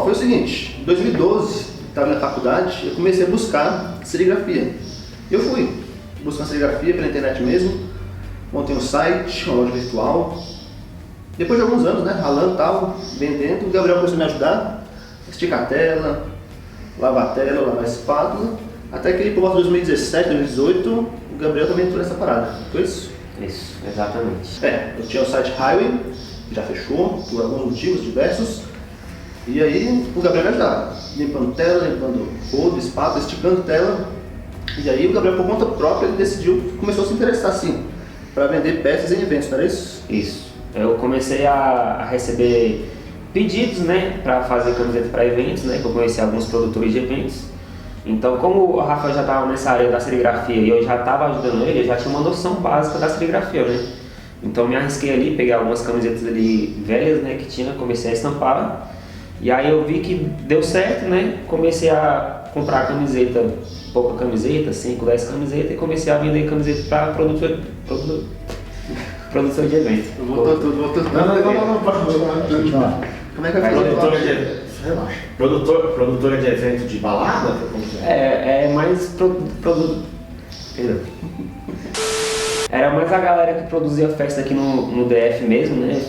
foi o seguinte, em 2012, estava na faculdade, eu comecei a buscar serigrafia. Eu fui buscar serigrafia pela internet mesmo, montei um site, uma loja virtual. Depois de alguns anos, né, ralando e tal, vendendo, o Gabriel começou a me ajudar, esticar a tela, lavar a tela, lavar a espátula, até que por volta de 2017, 2018, o Gabriel também entrou nessa parada. Foi isso? Isso, exatamente. Eu tinha o site Highway, que já fechou, por alguns motivos diversos, e aí o Gabriel me ajudava, limpando tela, limpando rodo, espátula, esticando tela, e aí o Gabriel, por conta própria, ele decidiu, começou a se interessar assim, para vender peças em eventos, não era isso? Isso. Eu comecei a receber pedidos, né, para fazer camiseta para eventos, né, que eu conheci alguns produtores de eventos. Então, como o Rafa já estava nessa área da serigrafia e eu já estava ajudando ele, eu já tinha uma noção básica da serigrafia, né? Então, me arrisquei ali, peguei algumas camisetas ali velhas, né, que tinha, comecei a estampar. E aí eu vi que deu certo, né? Comecei a comprar camiseta, pouca camiseta, 5, 10 camisetas, e comecei a vender camiseta para produtor de evento. Voltou tudo. Não, pode continuar. Como é que vai falar? Relaxa. Produtora de evento de balada? É mais produto. Era mais a galera que produzia festa aqui no DF mesmo, né?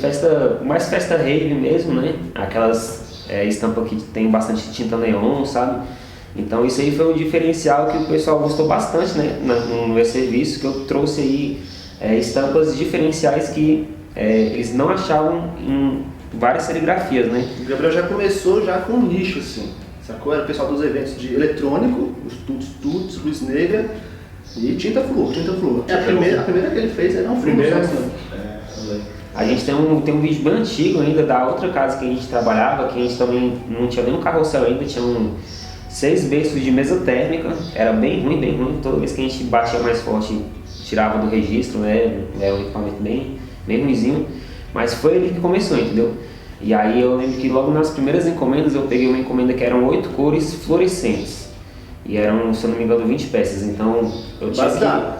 Mais festa rave mesmo, né? Aquelas estampas que tem bastante tinta neon, sabe? Então isso aí foi um diferencial que o pessoal gostou bastante, né? No meu serviço, que eu trouxe aí estampas diferenciais que eles não achavam em várias serigrafias, né? O Gabriel já começou com um nicho, assim, sacou? Era o pessoal dos eventos de eletrônico, os tuts, luz negra e tinta flúor. A primeira que ele fez era um flúor. A gente tem um vídeo bem antigo ainda da outra casa que a gente trabalhava, que a gente também não tinha nem um carrossel ainda, tinha 6 berços de mesa térmica, era bem ruim, toda vez que a gente batia mais forte tirava do registro, né? Era um equipamento bem ruinzinho. Mas foi ele que começou, entendeu? E aí eu lembro que logo nas primeiras encomendas eu peguei uma encomenda que eram 8 cores fluorescentes. E eram, se eu não me engano, 20 peças. Então eu tinha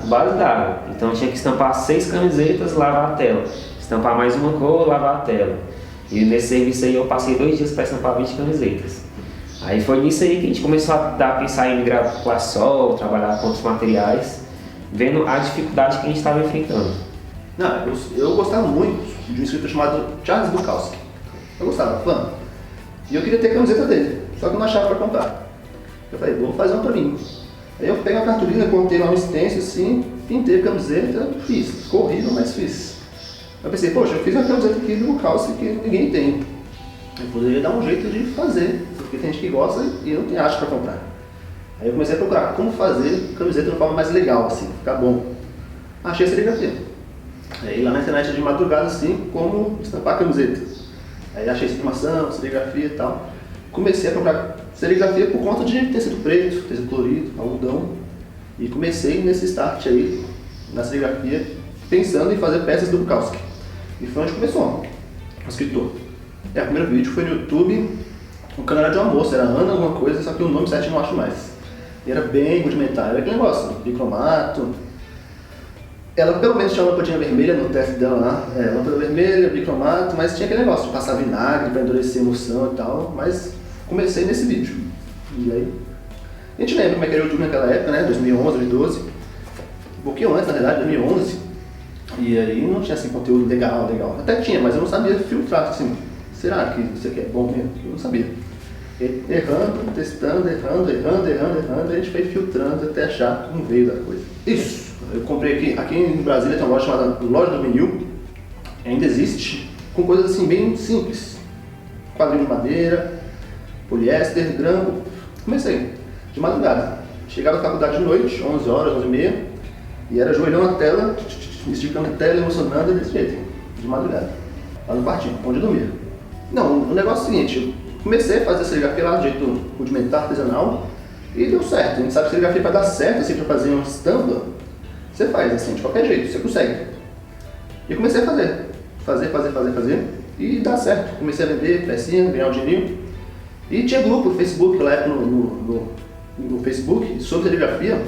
base d'água. Então eu tinha que estampar 6 camisetas, lavar a tela. Estampar mais uma cor, lavar a tela. E nesse serviço aí eu passei 2 dias para estampar 20 camisetas. Aí foi nisso aí que a gente começou a pensar em migrar para sol, trabalhar com outros materiais, vendo a dificuldade que a gente estava enfrentando. Não, eu gostava muito de um escritor chamado Charles Bukowski. Eu gostava, fã. E eu queria ter a camiseta dele, só que eu não achava para comprar. Eu falei, vou fazer uma para mim. Aí eu peguei uma cartolina, contei uma stencil assim, pintei a camiseta, fiz. Ficou horrível, mas fiz. Eu pensei, poxa, eu fiz uma camiseta aqui do Bukowski que ninguém tem. Eu poderia dar um jeito de fazer, porque tem gente que gosta e eu não acho para comprar. Aí eu comecei a procurar como fazer camiseta de uma forma mais legal, assim, ficar bom. Achei a serigrafia. Aí lá na internet de madrugada assim, como estampar a camiseta. Aí achei informação, serigrafia e tal. Comecei a comprar serigrafia por conta de tecido preto, tecido colorido, algodão. E comecei nesse start aí, na serigrafia, pensando em fazer peças do Bukowski. E foi onde começou, o escritor. O primeiro vídeo foi no YouTube, o canal era de uma moça, era Ana alguma coisa, só que o nome certo eu não acho mais. E era bem rudimentar, era aquele negócio, bicromato. Ela pelo menos tinha uma lampadinha vermelha no teste dela lá, lâmpada vermelha, bicromato, mas tinha aquele negócio de passar vinagre para endurecer a emoção e tal, mas comecei nesse vídeo. E aí, a gente lembra como é que era o YouTube naquela época, né, 2011, 2012, um pouquinho antes na verdade, 2011, e aí não tinha assim conteúdo legal, até tinha, mas eu não sabia filtrar, assim, será que isso aqui é bom mesmo? Eu não sabia. E, errando, testando, errando, a gente foi filtrando até achar um veio da coisa. Isso! Eu comprei aqui em Brasília tem uma loja chamada Loja do Vinil, ainda existe, com coisas assim bem simples. Quadrinho de madeira, poliéster, grampo. Comecei de madrugada. Chegava à faculdade de noite, 11 horas, 11h30, e era ajoelhando na tela, esticando a tela, emocionando desse jeito, de madrugada, lá no quartinho, onde eu dormia. Não, o negócio é o seguinte, eu comecei a fazer serigrafia lá do jeito rudimentar, artesanal, e deu certo. A gente sabe que serigrafia para dar certo, assim, para fazer uma estampa, você faz assim, de qualquer jeito, você consegue. E eu comecei a fazer, e dá certo. Comecei a vender pecinha, ganhar um dinheirinho. E tinha grupo no Facebook, naquela época no Facebook, sobre serigrafia,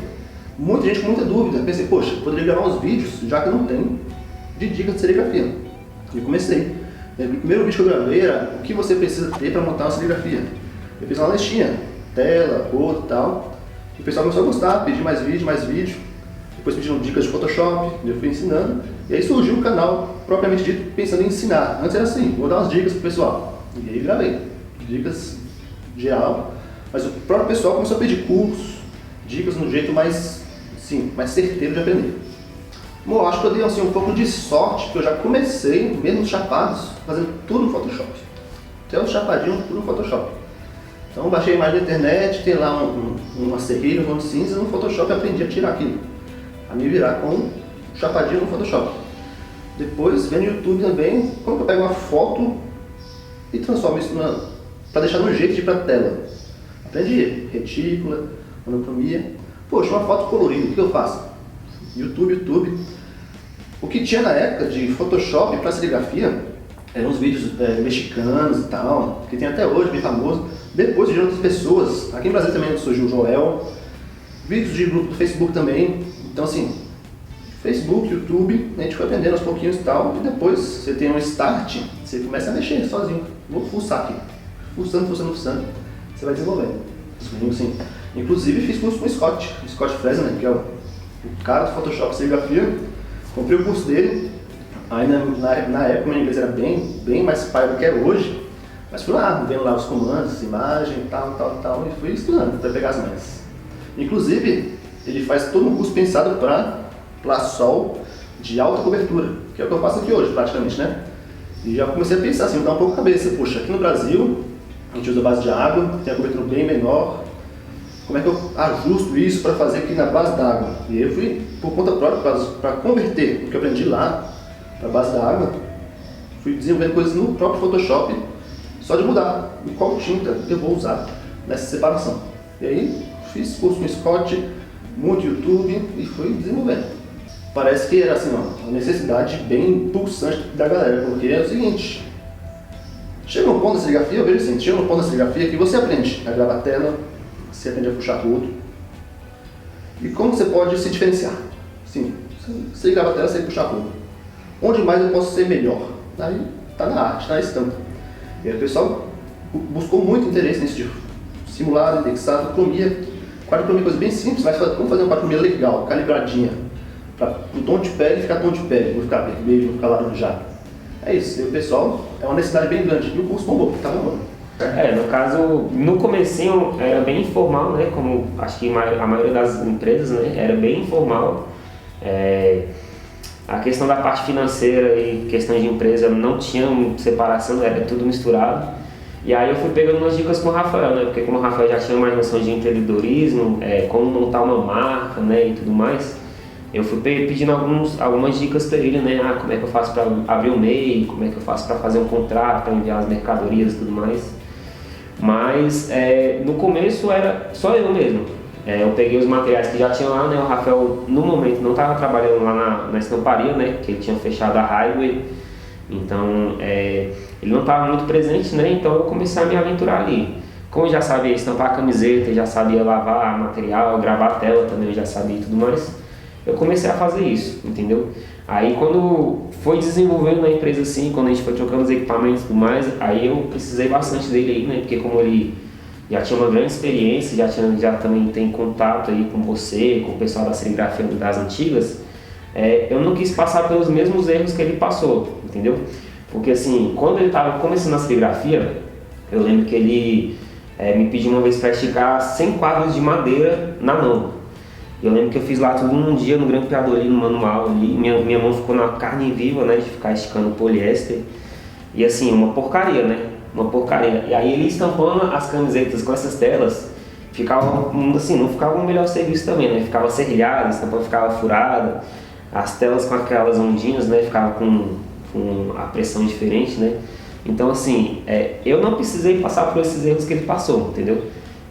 muita gente com muita dúvida. Eu pensei, poxa, poderia gravar uns vídeos, já que eu não tenho, de dicas de serigrafia. E eu comecei. O primeiro vídeo que eu gravei era o que você precisa ter para montar uma serigrafia. Eu fiz uma listinha, tela, cor e tal. E o pessoal começou a gostar, pedir mais vídeo, mais vídeo. Depois pediram dicas de Photoshop, eu fui ensinando. E aí surgiu o canal, propriamente dito, pensando em ensinar. Antes era assim, vou dar umas dicas pro pessoal. E aí gravei, dicas geral. Mas o próprio pessoal começou a pedir cursos, dicas no jeito mais, sim, mais certeiro de aprender. Bom, eu acho que eu dei assim, um pouco de sorte, porque eu já comecei, mesmo chapados, fazendo tudo no Photoshop. Até os chapadinhos, tudo no Photoshop. Então baixei a imagem da internet, tem lá uma serrilha, um tom de cinza, no Photoshop eu aprendi a tirar aquilo. A me virar com chapadinho no Photoshop. Depois, vendo no YouTube também, como que eu pego uma foto e transformo isso para deixar no jeito de ir para a tela. Aprendi retícula, monocromia. Poxa, uma foto colorida, o que eu faço? YouTube. O que tinha na época de Photoshop para serigrafia eram uns vídeos mexicanos e tal, que tem até hoje, bem famoso. Depois surgiram outras pessoas, aqui no Brasil também surgiu o Joel, vídeos de grupo do Facebook também. Então assim, Facebook, YouTube, a gente foi aprendendo aos pouquinhos e tal, e depois você tem um start, você começa a mexer sozinho. Vou fuçar aqui, fuçando, você vai desenvolvendo. Assim, inclusive fiz curso com o Scott Fresner, que é o cara do Photoshop serigrafia. Comprei o curso dele, aí na época meu inglês era bem mais pai do que é hoje, mas fui lá, vendo lá os comandos, imagem e tal, e fui estudando para pegar as manhas. Inclusive, ele faz todo um curso pensado para sol de alta cobertura, que é o que eu faço aqui hoje praticamente, né? E já comecei a pensar assim, mudar um pouco a cabeça. Poxa, aqui no Brasil a gente usa base de água, tem a cobertura bem menor. Como é que eu ajusto isso para fazer aqui na base d'água? E aí eu fui por conta própria para converter o que eu aprendi lá para a base da água. Fui desenvolvendo coisas no próprio Photoshop, só de mudar em qual tinta eu vou usar nessa separação. E aí fiz curso no Scott, muito YouTube e fui desenvolvendo. Parece que era assim, uma necessidade bem pulsante da galera, porque é o seguinte, chega um ponto da serigrafia, eu vejo assim, chega um ponto da serigrafia que você aprende a gravar a tela, você aprende a puxar tudo. E como você pode se diferenciar? Sim, você grava a tela, você puxa tudo. Onde mais eu posso ser melhor? Aí está na arte, está na estampa. E aí o pessoal buscou muito interesse nesse tipo. Simulado, indexado, cromia. Quadricromia é coisa bem simples, mas como fazer uma quadricromia legal, calibradinha. Para o tom de pele ficar tom de pele, não ficar vermelho, não ficar laranjado. É isso, e o pessoal, é uma necessidade bem grande. E o curso bombou, tá bombando. No caso, no comecinho era bem informal, né? Como acho que a maioria das empresas, né? Era bem informal. A questão da parte financeira e questão de empresa não tinha separação, era tudo misturado. E aí eu fui pegando umas dicas com o Rafael, né? Porque como o Rafael já tinha mais noção de empreendedorismo, como montar uma marca, né? E tudo mais, eu fui pedindo algumas dicas para ele, né? Como é que eu faço para abrir um e-mail, como é que eu faço para fazer um contrato, para enviar as mercadorias e tudo mais. Mas no começo era só eu mesmo. Eu peguei os materiais que já tinha lá, né? O Rafael no momento não estava trabalhando lá na estamparia, né? Que ele tinha fechado a Highway. Então ele não estava muito presente, né? Então eu comecei a me aventurar ali. Como eu já sabia estampar a camiseta, já sabia lavar material, gravar a tela também, eu já sabia e tudo mais. Eu comecei a fazer isso, entendeu? Aí quando foi desenvolvendo na empresa assim, quando a gente foi trocando os equipamentos e tudo mais, aí eu precisei bastante dele aí, né? Porque como ele já tinha uma grande experiência, já também tem contato aí com você, com o pessoal da serigrafia das antigas, eu não quis passar pelos mesmos erros que ele passou, entendeu? Porque assim, quando ele estava começando a serigrafia, eu lembro que ele me pediu uma vez para esticar 100 quadros de madeira na mão. Eu lembro que eu fiz lá tudo num dia no grampeador ali, no manual ali, minha mão ficou na carne viva, né, de ficar esticando poliéster. E assim, uma porcaria, né? Uma porcaria. E aí ele estampando as camisetas com essas telas, ficava assim, não ficava um melhor serviço também, né? Ficava serrilhada, a estampa ficava furada, as telas com aquelas ondinhas, né, ficava com a pressão diferente, né? Então assim, eu não precisei passar por esses erros que ele passou, entendeu?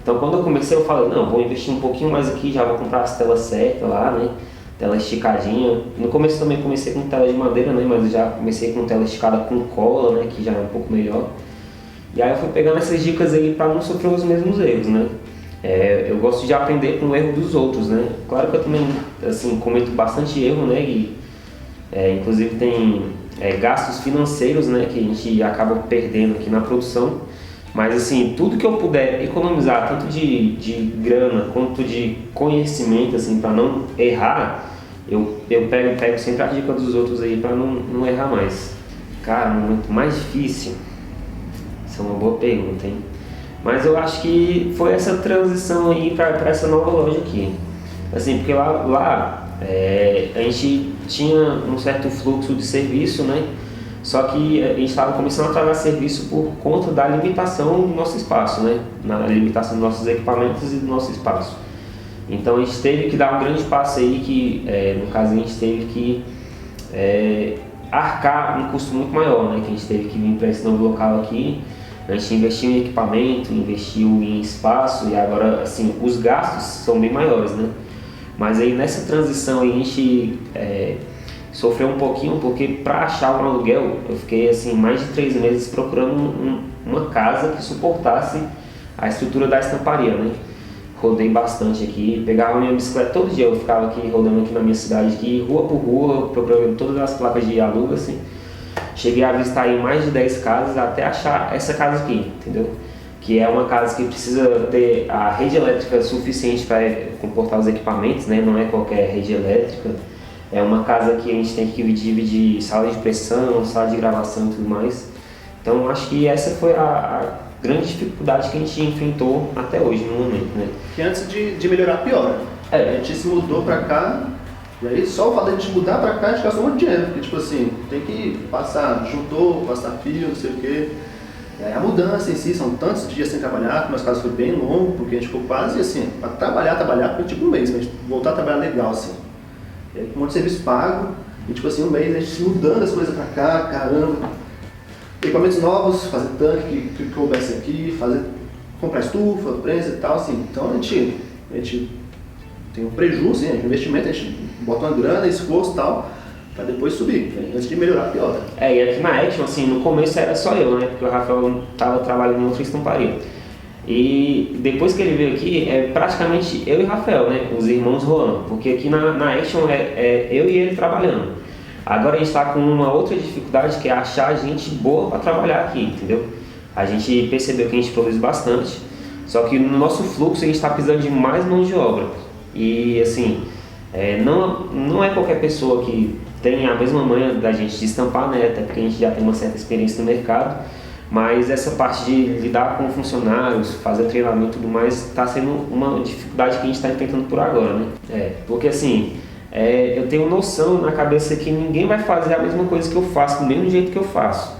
Então quando eu comecei eu falei, não, vou investir um pouquinho mais aqui, já vou comprar as telas certas lá, né? Tela esticadinha. No começo também comecei com tela de madeira, né? Mas eu já comecei com tela esticada com cola, né? Que já é um pouco melhor. E aí eu fui pegando essas dicas aí para não sofrer os mesmos erros, né? Eu gosto de aprender com o erro dos outros, né? Claro que eu também, assim, cometo bastante erro, né? E, inclusive tem gastos financeiros, né? Que a gente acaba perdendo aqui na produção. Mas assim, tudo que eu puder economizar, tanto de grana quanto de conhecimento, assim, para não errar, eu pego sempre a dica dos outros aí para não errar mais. Cara, muito mais difícil. Isso é uma boa pergunta, hein? Mas eu acho que foi essa transição aí para essa nova loja aqui. Assim, porque lá a gente tinha um certo fluxo de serviço, né? Só que a gente estava começando a trabalhar serviço por conta da limitação do nosso espaço, né? Na limitação dos nossos equipamentos e do nosso espaço. Então a gente teve que dar um grande passo aí que, no caso, a gente teve que arcar um custo muito maior, né? Que a gente teve que vir para esse novo local aqui. A gente investiu em equipamento, investiu em espaço e agora, assim, os gastos são bem maiores, né? Mas aí nessa transição aí, a gente sofreu um pouquinho, porque para achar um aluguel, eu fiquei assim mais de 3 meses procurando uma casa que suportasse a estrutura da estamparia, né? Rodei bastante aqui, pegava minha bicicleta todo dia, eu ficava aqui rodando aqui na minha cidade, aqui, rua por rua, procurando todas as placas de aluga, assim. Cheguei a visitar em mais de 10 casas até achar essa casa aqui, entendeu? Que é uma casa que precisa ter a rede elétrica suficiente para comportar os equipamentos, né? Não é qualquer rede elétrica. É uma casa que a gente tem que dividir sala de pressão, sala de gravação e tudo mais. Então acho que essa foi a grande dificuldade que a gente enfrentou até hoje, no momento, né? Que antes de melhorar, piora. A gente se mudou pra cá, e aí só o fato de a gente mudar pra cá, a gente gastou muito dinheiro. Porque tipo assim, tem que passar passar fio, não sei o quê. A mudança em si, são tantos dias sem trabalhar, que meus casos foi bem longo, porque a gente ficou quase assim, pra trabalhar, foi tipo um mês, pra gente voltar a trabalhar legal, assim. E aí, um monte de serviço pago, e tipo assim, um mês a gente se mudando as coisas pra cá, caramba. Equipamentos novos, fazer tanque que coubesse aqui, comprar estufa, prensa e tal, assim. Então a gente tem um prejuízo, assim, um investimento, a gente bota uma grana, esforço e tal, pra depois subir, né? Antes de melhorar, pior. E aqui na Action, assim, no começo era só eu, né? Porque o Rafael tava trabalhando em outra estamparia. E depois que ele veio aqui, é praticamente eu e o Rafael, né? Os irmãos Roland. Porque aqui na Action é eu e ele trabalhando. Agora a gente está com uma outra dificuldade, que é achar gente boa para trabalhar aqui, entendeu? A gente percebeu que a gente produz bastante, só que no nosso fluxo a gente está precisando de mais mão de obra. E assim, não é qualquer pessoa que tem a mesma manha da gente de estampar, né? Até porque a gente já tem uma certa experiência no mercado. Mas essa parte de lidar com funcionários, fazer treinamento e tudo mais, está sendo uma dificuldade que a gente está enfrentando por agora, né? Porque assim, eu tenho noção na cabeça que ninguém vai fazer a mesma coisa que eu faço, do mesmo jeito que eu faço.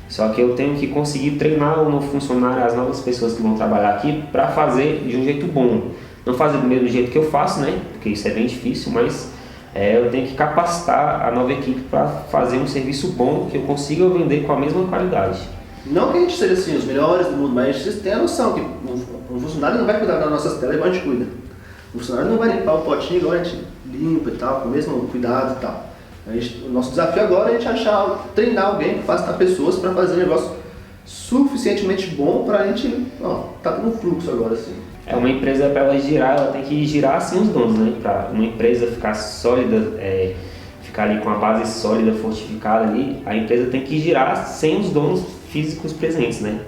Só que eu tenho que conseguir treinar o novo funcionário, as novas pessoas que vão trabalhar aqui, para fazer de um jeito bom. Não fazer do mesmo jeito que eu faço, né? Porque isso é bem difícil, mas eu tenho que capacitar a nova equipe para fazer um serviço bom que eu consiga vender com a mesma qualidade. Não que a gente seja assim, os melhores do mundo, mas vocês têm a noção que um funcionário não vai cuidar das nossas telas igual a gente cuida. O funcionário não vai limpar o potinho igual a gente limpa e tal, com o mesmo cuidado e tal. O nosso desafio agora é a gente treinar alguém, capacitar pessoas para fazer um negócio suficientemente bom para a gente, tá tendo um fluxo agora assim. Uma empresa, para ela girar, ela tem que girar assim os donos, né? Para uma empresa ficar sólida, ficar ali com a base sólida, fortificada ali, a empresa tem que girar sem os donos físicos presentes, né?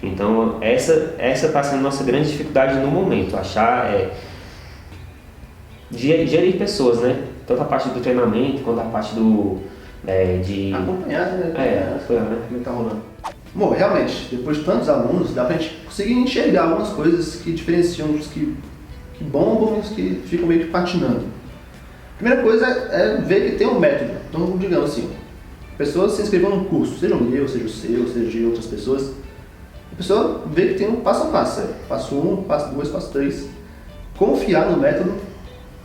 Então essa está sendo a nossa grande dificuldade no momento, gerir pessoas, né? Tanto a parte do treinamento quanto a parte de acompanhar, né? Né? Tá rolando. Bom, realmente, depois de tantos alunos, dá pra gente conseguir enxergar algumas coisas que diferenciam os que bombam e os que ficam meio que patinando. A primeira coisa é ver que tem um método. Então, digamos assim, a pessoa se inscreveu num curso, seja o meu, seja o seu, seja de outras pessoas, a pessoa vê que tem um passo a passo, passo 1, passo 2, passo 3, confiar no método,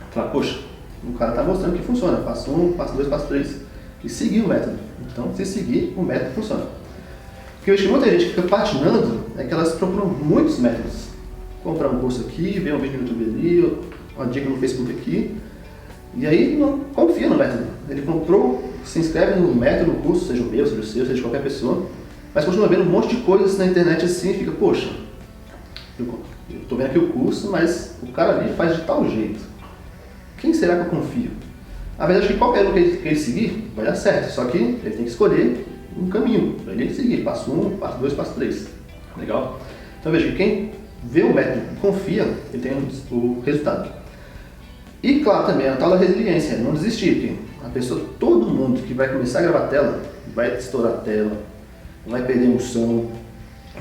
falar, poxa, o cara está mostrando que funciona, passo 1, passo 2, passo 3, e seguir o método. Então, se seguir, o método funciona. O que eu acho que muita gente fica patinando é que elas procuram muitos métodos. Comprar um curso aqui, ver um vídeo no YouTube ali, uma dica no Facebook aqui, e aí não confia no método. Ele comprou, se inscreve no método, no curso, seja o meu, seja o seu, seja de qualquer pessoa, mas continua vendo um monte de coisas na internet assim e fica, poxa, eu estou vendo aqui o curso, mas o cara ali faz de tal jeito. Quem será que eu confio? Na verdade, acho que qualquer um que ele seguir vai dar certo, só que ele tem que escolher um caminho para ele seguir, passo 1, passo 2, passo 3. Legal? Então veja, quem vê o método e confia, ele tem o resultado. E claro também a tal da resiliência, não desistir, porque a pessoa, todo mundo que vai começar a gravar a tela, vai estourar a tela, vai perder emoção,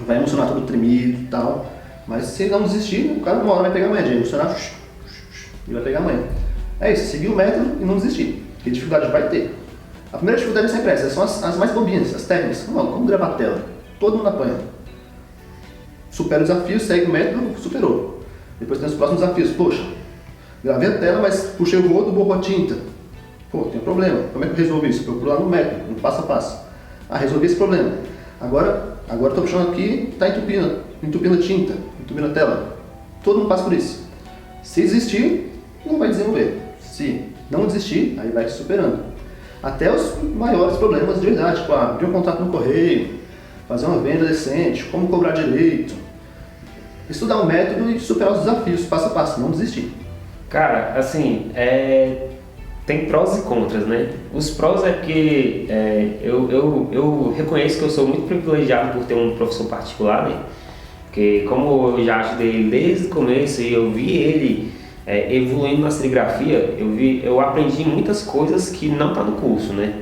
vai emocionar todo tremido e tal, mas se não desistir, o cara uma hora vai pegar a manha, de emocionar e vai pegar a manha. É isso, seguir o método e não desistir, porque dificuldade vai ter. A primeira dificuldade é sempre essa, são as mais bobinhas, as técnicas. Como gravar a tela? Todo mundo apanha. Supera o desafio, segue o método, superou. Depois tem os próximos desafios. Poxa, gravei a tela, mas puxei o rodo, borrou a tinta. Pô, tem um problema. Como é que eu resolvi isso? Procuro lá no método, no passo a passo. Ah, resolvi esse problema. Agora estou puxando aqui, está entupindo a tinta, entupindo a tela. Todo mundo passa por isso. Se existir, não vai desenvolver. Se não desistir, aí vai se superando. Até os maiores problemas de verdade, tipo, abrir um contato no correio, fazer uma venda decente, como cobrar direito. Estudar um método e superar os desafios, passo a passo, não desistir. Cara, assim, tem prós e contras, né? Os prós é que eu reconheço que eu sou muito privilegiado por ter um professor particular, né? Porque como eu já ajudei ele desde o começo e eu vi ele evoluindo na serigrafia, eu aprendi muitas coisas que não tá no curso, né?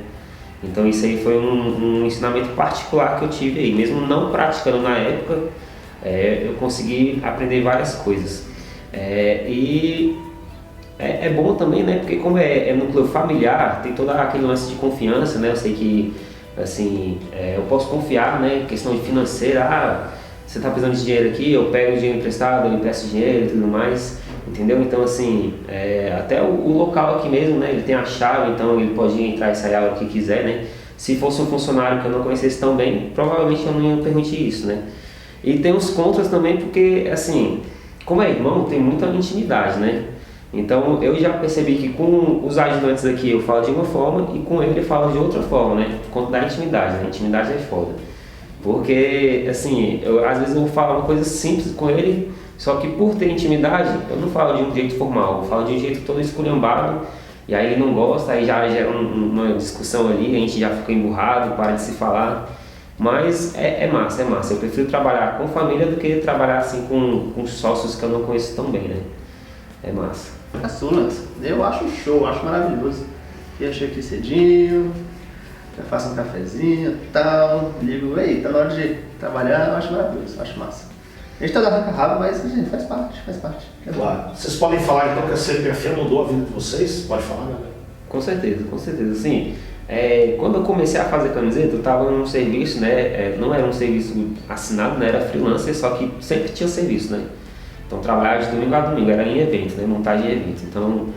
Então isso aí foi um ensinamento particular que eu tive aí, mesmo não praticando na época, eu consegui aprender várias coisas. E é bom também, né? Porque como é núcleo familiar, tem todo aquele lance de confiança, né? Eu sei que, assim, eu posso confiar, né? Questão de financeira, você tá precisando de dinheiro aqui, eu pego o dinheiro emprestado, eu empresto dinheiro e tudo mais, entendeu? Então, assim, até o local aqui mesmo, né? Ele tem a chave, então ele pode entrar e sair a hora que quiser, né? Se fosse um funcionário que eu não conhecesse tão bem, provavelmente eu não ia permitir isso, né? E tem os contras também, porque, assim, como é irmão, tem muita intimidade, né? Então eu já percebi que com os ajudantes aqui eu falo de uma forma e com ele eu falo de outra forma, né? Por conta da intimidade, né? Intimidade é foda. Porque, assim, às vezes eu vou falar uma coisa simples com ele, só que por ter intimidade, eu não falo de um jeito formal, eu falo de um jeito todo esculhambado, e aí ele não gosta, aí já gera uma discussão ali, a gente já fica emburrado, para de se falar. Mas é massa. Eu prefiro trabalhar com família do que trabalhar assim com sócios que eu não conheço tão bem, né? É massa. Caçulas, eu acho show, acho maravilhoso. Eu chego aqui cedinho, já faço um cafezinho e tal, ligo, ei, tá na hora de trabalhar, eu acho maravilhoso, acho massa. A gente tá dando arranca-rabo, mas gente, faz parte. É claro. Vocês podem falar então que a serigrafia mudou a vida de vocês? Pode falar, né? Com certeza. Assim, quando eu comecei a fazer camiseta, eu estava num serviço, né? Não era um serviço assinado, né? Era freelancer, só que sempre tinha serviço, né? Então trabalhava de domingo a domingo, era em evento, né? Montagem de evento. Então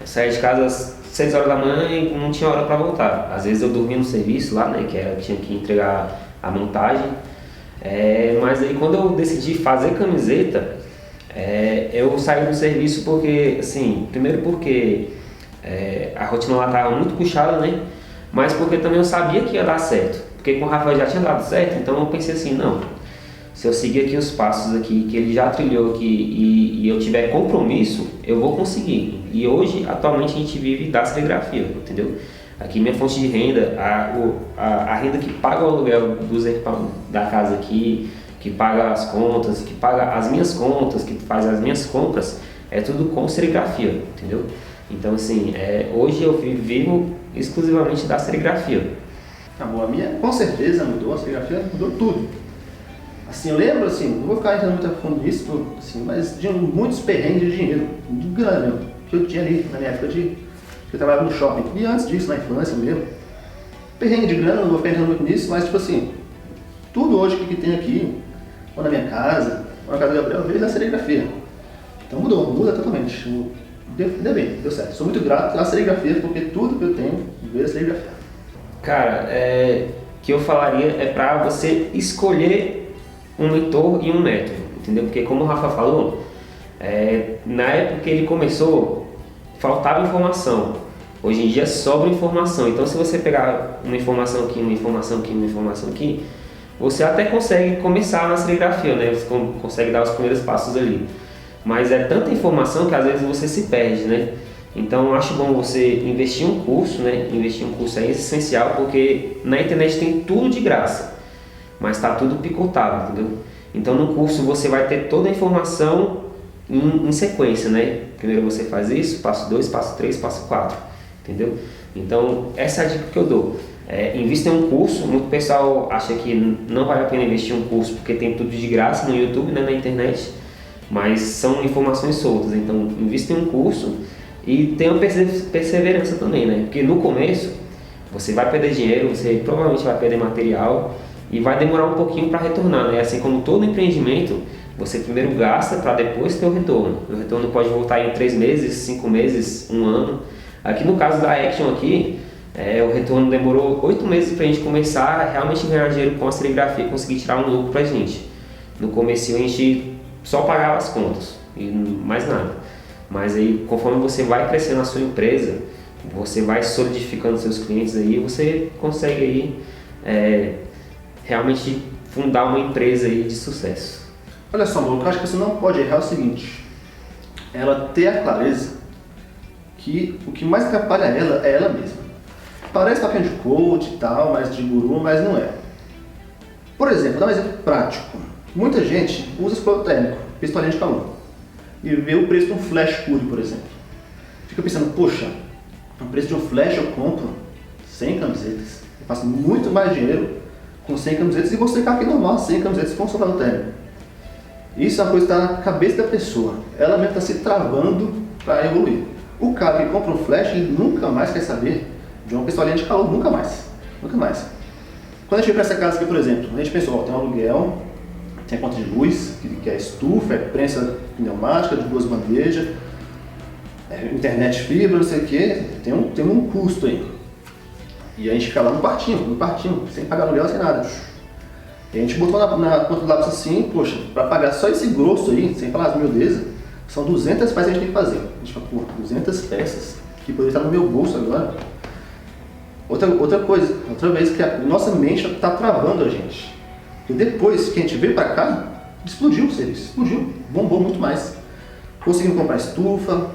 eu saía de casa às 6 horas da manhã e não tinha hora para voltar. Às vezes eu dormia no serviço lá, né? Tinha que entregar a montagem. Mas aí quando eu decidi fazer camiseta, eu saí do serviço porque, assim, primeiro porque a rotina lá estava muito puxada, né? Mas porque também eu sabia que ia dar certo. Porque com o Rafael já tinha dado certo, então eu pensei assim, não, se eu seguir aqui os passos aqui que ele já trilhou aqui e eu tiver compromisso, eu vou conseguir. E hoje, atualmente, a gente vive da serigrafia, entendeu? Aqui minha fonte de renda, a renda que paga o aluguel da casa aqui, que paga as contas, que paga as minhas contas, que faz as minhas compras, é tudo com serigrafia, entendeu? Então, assim, hoje eu vivo exclusivamente da serigrafia. Tá bom, a minha com certeza mudou, a serigrafia mudou tudo. Assim, eu lembro, assim, não vou ficar entrando muito a fundo nisso, assim, mas tinha muitos perrengues de dinheiro, de grana, que eu tinha ali na minha época que eu trabalhava no shopping. E antes disso, na infância mesmo, perrengue de grana, não vou ficar entrando muito nisso, mas tipo assim, tudo hoje que tem aqui, ou na minha casa, ou na casa do Gabriel, veio da serigrafia. Então muda totalmente. Deu bem, deu certo. Sou muito grato à serigrafia, porque tudo que eu tenho veio da serigrafia. Cara, que eu falaria é pra você escolher um mentor e um método, entendeu? Porque como o Rafa falou, na época que ele começou, faltava informação. Hoje em dia sobra informação. Então se você pegar uma informação aqui, uma informação aqui, uma informação aqui, você até consegue começar na serigrafia, né? Você consegue dar os primeiros passos ali. Mas é tanta informação que às vezes você se perde, né? Então eu acho bom você investir em um curso, né? Investir em um curso é essencial, porque na internet tem tudo de graça, mas está tudo picotado, entendeu? Então no curso você vai ter toda a informação em sequência, né? Primeiro você faz isso, passo 2, passo 3, passo 4, entendeu? Então essa é a dica que eu dou. Invista em um curso. Muito pessoal acha que não vale a pena investir em um curso porque tem tudo de graça no YouTube, né, na internet, mas são informações soltas. Então invista em um curso e tenha perseverança também, né? Porque no começo você vai perder dinheiro, você provavelmente vai perder material e vai demorar um pouquinho para retornar, né? Assim como todo empreendimento, você primeiro gasta para depois ter o retorno. O retorno pode voltar em 3 meses, 5 meses, 1 ano. Aqui no caso da Action aqui, o retorno demorou 8 meses para a gente começar a realmente ganhar dinheiro com a serigrafia e conseguir tirar um lucro para a gente. No começo a gente só pagava as contas e mais nada. Mas aí conforme você vai crescendo a sua empresa, você vai solidificando seus clientes aí, você consegue aí realmente fundar uma empresa aí de sucesso. Olha só, Mauro, eu acho que você não pode errar é o seguinte: ela ter a clareza que o que mais atrapalha ela é ela mesma. Parece papel de coach e tal, mais de guru, mas não é. Por exemplo, vou dar um exemplo prático. Muita gente usa escroto térmico, pistolinha de calor, e vê o preço de um flash cure, por exemplo. Fica pensando, poxa, o preço de um flash eu compro 100 camisetas. Eu faço muito mais dinheiro com 100 camisetas e vou secar aqui normal, 100 camisetas com soprar no térmico. Isso é uma coisa que está na cabeça da pessoa. Ela mesmo está se travando para evoluir. O cara que compra um flash, ele nunca mais quer saber de uma pistolinha de calor, nunca mais. Nunca mais. Quando a gente veio para essa casa aqui, por exemplo, a gente pensou, tem um aluguel, tem a conta de luz, que é estufa, é prensa pneumática de 2 bandejas, internet fibra, não sei o que, tem um custo aí. E a gente fica lá no quartinho, sem pagar aluguel, sem nada. E a gente botou na conta do lápis assim, poxa, para pagar só esse grosso aí, sem falar as miudezas, são 200 peças que a gente tem que fazer. A gente fala, pô, 200 peças, que poderia estar no meu bolso agora. Outra coisa, outra vez que a nossa mente está travando a gente. E depois que a gente veio para cá, explodiu o serviço, explodiu, bombou muito mais. Conseguimos comprar estufa,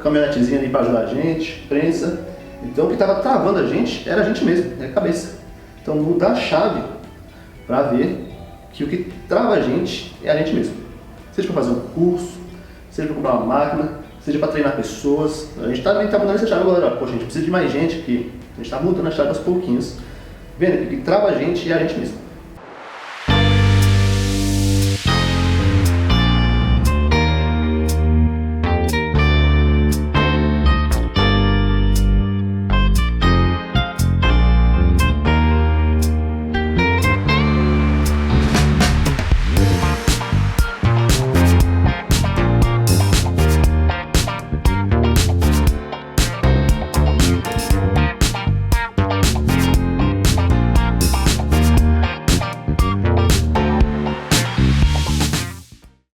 caminhonetezinha ali para ajudar a gente, prensa. Então o que estava travando a gente era a gente mesmo, era a cabeça. Então mudar a chave para ver que o que trava a gente é a gente mesmo. Seja para fazer um curso, seja para comprar uma máquina, seja para treinar pessoas. A gente está mudando essa chave agora. Poxa, a gente precisa de mais gente aqui. A gente está mudando a chave aos pouquinhos. Vendo que o que trava a gente é a gente mesmo.